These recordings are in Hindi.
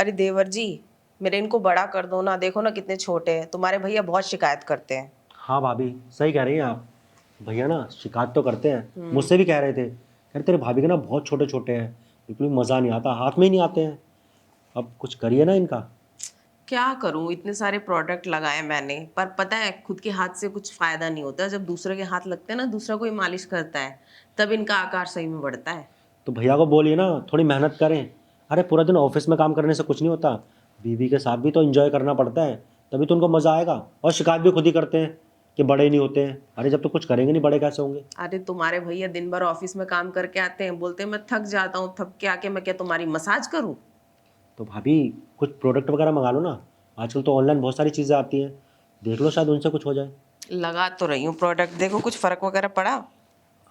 अरे देवर जी, मेरे इनको बड़ा कर दो ना। देखो ना कितने छोटे हैं। तुम्हारे भैया बहुत शिकायत करते हैं। हाँ भाभी, सही कह रही हैं आप। भैया ना शिकायत तो करते हैं, हम्म। मुझसे भी कह रहे थे, कह रहे तेरे भाभी के ना बहुत छोटे छोटे हैं, बिल्कुल भी मज़ा नहीं आता, हाथ में ही नहीं आते हैं। अब कुछ करिए ना इनका। क्या करूं, इतने सारे प्रोडक्ट लगाए मैंने, पर पता है खुद के हाथ से कुछ फायदा नहीं होता। जब दूसरे के हाथ लगते हैं ना, दूसरा कोई मालिश करता है, तब इनका आकार सही में बढ़ता है। तो भैया को बोलिए ना थोड़ी मेहनत करें। अरे पूरा दिन ऑफिस में काम करने से कुछ नहीं होता, बीवी के साथ भी तो एंजॉय करना पड़ता है, तभी तो उनको मज़ा आएगा। और शिकायत भी खुद ही करते हैं कि बड़े नहीं होते हैं। अरे जब तो कुछ करेंगे नहीं, बड़े कैसे होंगे। अरे तुम्हारे भैया दिन भर ऑफिस में काम करके आते हैं, बोलते हैं मैं थक जाता हूँ, थक के आके मैं क्या तुम्हारी मसाज करूँ। तो भाभी कुछ प्रोडक्ट वगैरह मंगा लो ना, आजकल तो ऑनलाइन बहुत सारी चीज़ें आती हैं, देख लो शायद उनसे कुछ हो जाए। लगा तो रही हूँ प्रोडक्ट, देखो कुछ फर्क वगैरह पड़ा।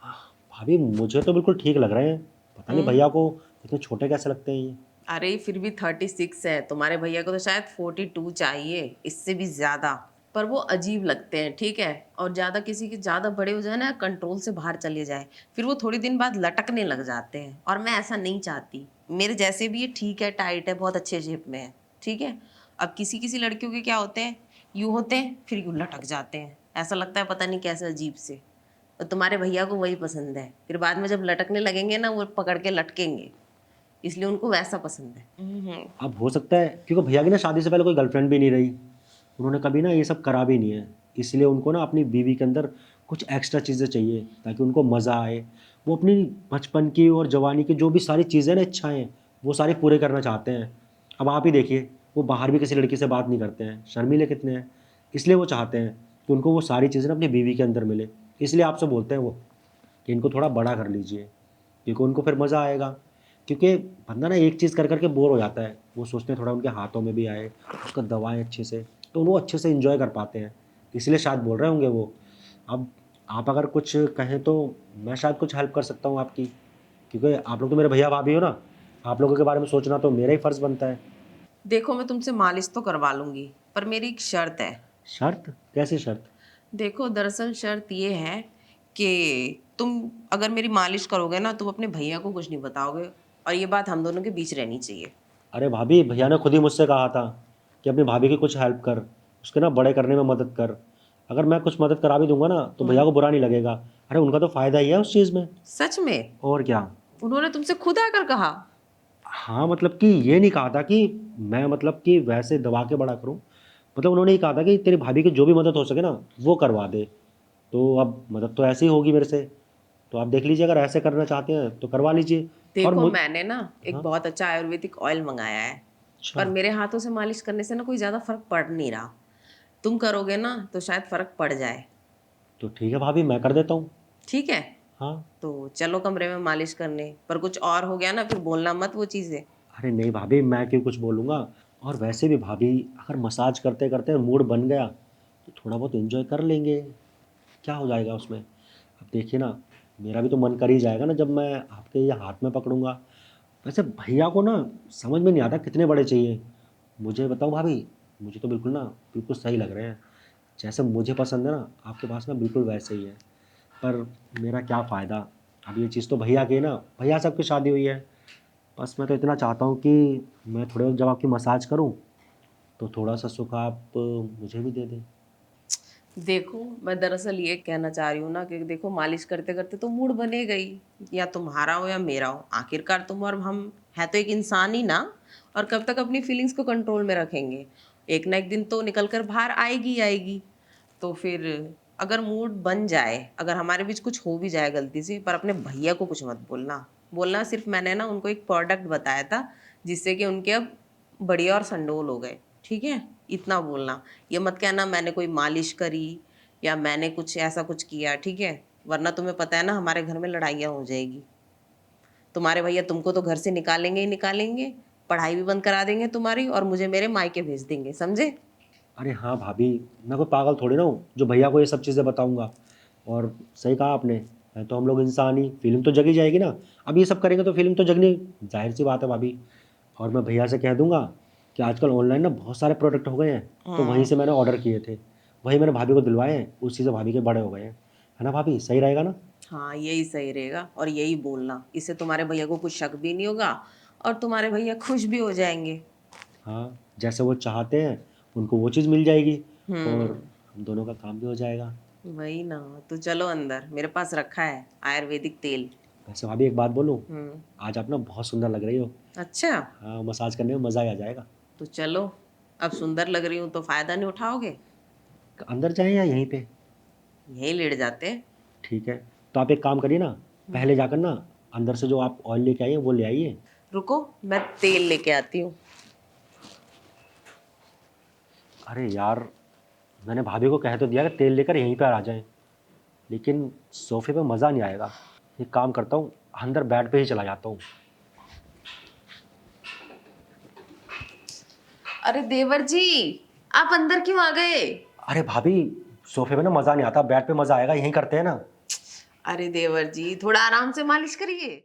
भाभी मुझे तो बिल्कुल ठीक लग रहे हैं, पता नहीं हम्म। भैया को इतने छोटे कैसे लगते हैं ये। अरे फिर भी 36 है, तुम्हारे भैया को तो शायद 42 चाहिए, इससे भी ज्यादा। पर वो अजीब लगते हैं, ठीक है। और ज्यादा किसी के ज्यादा बड़े हो जाए ना, कंट्रोल से बाहर चले जाए, फिर वो थोड़ी दिन बाद लटकने लग जाते हैं, और मैं ऐसा नहीं चाहती। मेरे जैसे भी ये ठीक है, टाइट है, बहुत अच्छे शेप में है, ठीक है। अब किसी किसी लड़कियों के क्या होते हैं, यूं होते हैं फिर यूं लटक जाते हैं, ऐसा लगता है पता नहीं कैसे अजीब से। और तुम्हारे भैया को वही पसंद है, फिर बाद में जब लटकने लगेंगे ना, वो पकड़ के लटकेंगे, इसलिए उनको वैसा पसंद है। अब हो सकता है क्योंकि भैया की ना शादी से पहले कोई गर्लफ्रेंड भी नहीं रही, उन्होंने कभी ना ये सब करा भी नहीं है, इसलिए उनको ना अपनी बीवी के अंदर कुछ एक्स्ट्रा चीज़ें चाहिए ताकि उनको मज़ा आए। वो अपनी बचपन की और जवानी की जो भी सारी चीज़ें ना, इच्छाएं हैं, वो सारी पूरे करना चाहते हैं। अब आप ही देखिए, वो बाहर भी किसी लड़की से बात नहीं करते हैं, शर्मीले कितने हैं, इसलिए वो चाहते हैं कि उनको वो सारी चीज़ें ना अपनी बीवी के अंदर मिले। इसलिए आपसे बोलते हैं वो कि इनको थोड़ा बड़ा कर लीजिए, क्योंकि उनको फिर मज़ा आएगा। क्योंकि बंदा ना एक चीज़ कर करके बोर हो जाता है, वो सोचते हैं थोड़ा उनके हाथों में भी आए, उसका दबाएँ अच्छे से, तो वो अच्छे से इंजॉय कर पाते हैं। इसलिए शायद बोल रहे होंगे वो। अब आप अगर कुछ कहें तो मैं शायद कुछ हेल्प कर सकता हूँ आपकी, क्योंकि आप लोग तो मेरे भैया भाभी हो ना, आप लोगों के बारे में सोचना तो मेरा ही फ़र्ज़ बनता है। देखो मैं तुमसे मालिश तो करवा लूंगी, पर मेरी एक शर्त है। शर्त? कैसी शर्त? देखो दरअसल शर्त ये है कि तुम अगर मेरी मालिश करोगे ना, तुम अपने भैया को कुछ नहीं बताओगे, और ये बात हम दोनों के बीच रहनी चाहिए। अरे भाभी, भैया ने खुद ही मुझसे कहा था कि अपनी भाभी की कुछ हेल्प कर, उसके ना बड़े करने में मदद कर। अगर मैं कुछ मदद करा भी दूंगा ना तो भैया को बुरा नहीं लगेगा। अरे उनका तो फ़ायदा ही है उस चीज़ में। सच में? और क्या। उन्होंने तुमसे खुद आकर कहा? हाँ मतलब कि ये नहीं कहा था कि मैं मतलब कि वैसे दबा के बड़ा करूँ, मतलब उन्होंने ये कहा था कि तेरी भाभी की जो भी मदद हो सके ना वो करवा दे। तो अब मदद तो ऐसे ही होगी मेरे से, तो आप देख लीजिए, अगर ऐसे करना चाहते हैं तो करवा लीजिए। और देखो मुझ मैंने ना एक हाँ। बहुत अच्छा आयुर्वेदिक ऑयल मंगाया है, अच्छा। पर मेरे हाथों से मालिश करने से ना कोई ज़्यादा फर्क पड़ नहीं रहा। तुम करोगे ना तो शायद फर्क पड़ जाए। तो ठीक है भाभी, मैं कर देता हूँ। ठीक है, हाँ। तो चलो कमरे में मालिश करने, पर कुछ और हो गया ना फिर बोलना मत वो चीज़ें। अरे नहीं भाभी, मैं क्यों कुछ बोलूँगा। और वैसे भी भाभी, अगर मसाज करते करते मूड बन गया तो थोड़ा बहुत एंजॉय कर लेंगे, क्या हो जाएगा उसमें। अब देखिए ना, मेरा भी तो मन कर ही जाएगा ना जब मैं आपके ये हाथ में पकड़ूंगा। वैसे भैया को ना समझ में नहीं आता कितने बड़े चाहिए। मुझे बताओ भाभी, मुझे तो बिल्कुल ना, बिल्कुल सही लग रहे हैं, जैसे मुझे पसंद है ना आपके पास ना बिल्कुल वैसे ही है। पर मेरा क्या फ़ायदा, अब ये चीज़ तो भैया की है ना, भैया से आपकी शादी हुई है। बस मैं तो इतना चाहता हूँ कि मैं थोड़े वक्त जब आपकी मसाज करूँ तो थोड़ा सा सुख आप मुझे भी दे दें। देखो मैं दरअसल ये कहना चाह रही हूँ ना कि देखो मालिश करते करते तो मूड बनेगा ही, या तुम्हारा हो या मेरा हो, आखिरकार तुम और हम है तो एक इंसान ही ना। और कब तक अपनी फीलिंग्स को कंट्रोल में रखेंगे, एक ना एक दिन तो निकल कर बाहर आएगी ही आएगी। तो फिर अगर मूड बन जाए, अगर हमारे बीच कुछ हो भी जाए गलती से, पर अपने भैया को कुछ मत बोलना। बोलना सिर्फ मैंने ना उनको एक प्रोडक्ट बताया था, जिससे कि उनके अब बढ़िया और संडोल हो गए, ठीक है। इतना बोलना, ये मत कहना मैंने कोई मालिश करी या मैंने कुछ ऐसा कुछ किया, ठीक है। वरना तुम्हें पता है ना हमारे घर में लड़ाइयाँ हो जाएगी। तुम्हारे भैया तुमको तो घर से निकालेंगे ही निकालेंगे, पढ़ाई भी बंद करा देंगे तुम्हारी, और मुझे मेरे मायके भेज देंगे, समझे। अरे हाँ भाभी, मैं कोई पागल थोड़ी ना हूँ जो भैया को ये सब चीज़ें बताऊँगा। और सही कहा आपने, है तो हम लोग इंसान ही, फीलिंग तो जगी जाएगी ना। अब ये सब करेंगे तो फीलिंग तो जगनी जाहिर सी बात है भाभी। और मैं भैया से कह दूंगा कि आजकल ऑनलाइन ना बहुत सारे प्रोडक्ट हो गए हैं, तो वहीं से मैंने ऑर्डर किए थे, वही मैंने भाभी को दिलवाए हैं, उसी से भाभी के बड़े हो गए हैं। है ना भाभी, सही रहेगा ना। हाँ यही सही रहेगा, और यही बोलना, इससे तुम्हारे भैया को कुछ शक भी नहीं होगा, और तुम्हारे भैया खुश भी हो जाएंगे। हाँ, जैसे वो चाहते हैं उनको वो चीज़ मिल जाएगी और हम्म हम दोनों का काम भी हो जाएगा। वही ना। तो चलो अंदर, मेरे पास रखा है आयुर्वेदिक तेल। वैसे भाभी एक बात बोलूँ, हम्म। आज आप ना बहुत सुंदर लग रही हो। अच्छा, हाँ, मसाज करने में मज़ा ही आ जाएगा। तो चलो। अब सुंदर लग रही हूँ तो फायदा नहीं उठाओगे? अंदर जाएँ या यहीं पे? यहीं लेट जाते हैं। ठीक है, तो आप एक काम करिए ना, पहले जाकर ना अंदर से जो आप ऑयल लेके आई हैं वो ले आइए। रुको, मैं तेल लेके आती हूँ। अरे यार, मैंने भाभी को कह तो दिया कि तेल लेकर यहीं पर आ जाएँ, लेकिन सोफ़े पे मज़ा नहीं आएगा। एक काम करता हूँ, अंदर बेड पे ही चला जाता हूँ। अरे देवर जी, आप अंदर क्यों आ गए? अरे भाभी, सोफ़े पे ना मज़ा नहीं आता, बेड पे मज़ा आएगा, यहीं करते हैं ना। अरे देवर जी, थोड़ा आराम से मालिश करिए।